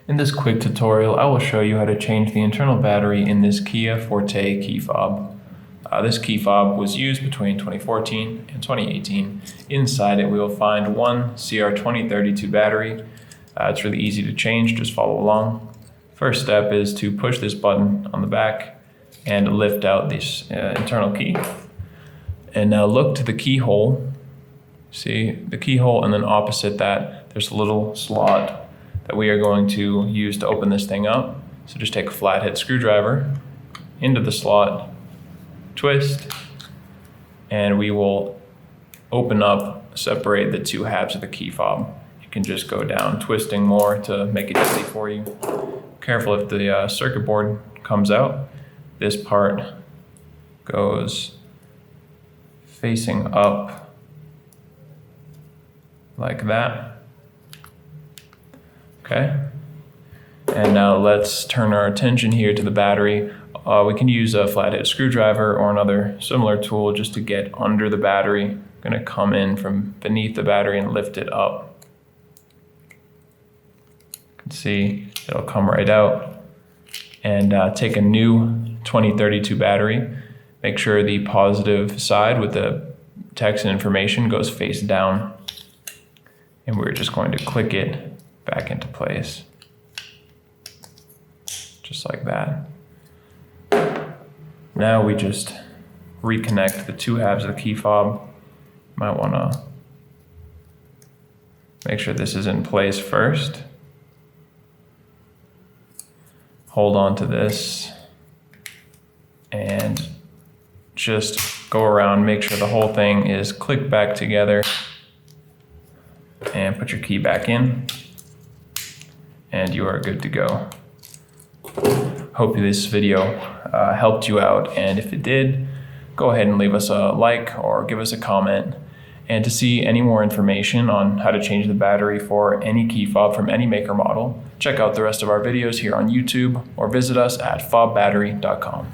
In this quick tutorial, I will show you how to change the internal battery in this Kia Forte key fob. This key fob was used between 2014 and 2018. Inside it we will find one CR2032 battery. It's really easy to change, just follow along. First step is to push this button on the back and lift out this internal key. And now look to the keyhole. See the keyhole, and then opposite that there's a little slot that we are going to use to open this thing up. So just take a flathead screwdriver into the slot, twist, and we will open up, separate the two halves of the key fob. You can just go down twisting more to make it easy for you. Careful if the circuit board comes out. This part goes facing up like that. Okay, and now let's turn our attention here to the battery. We can use a flathead screwdriver or another similar tool just to get under the battery. I'm gonna come in from beneath the battery and lift it up. You can see it'll come right out. And take a new 2032 battery. Make sure the positive side with the text and information goes face down. And we're just going to click it back into place, just like that. Now we just reconnect the two halves of the key fob. Might want to make sure this is in place first. Hold on to this and just go around, make sure the whole thing is clicked back together, and put your key back in. And you are good to go. Hope this video helped you out, and if it did, go ahead and leave us a like or give us a comment. And to see any more information on how to change the battery for any key fob from any maker model, check out the rest of our videos here on YouTube or visit us at fobbattery.com.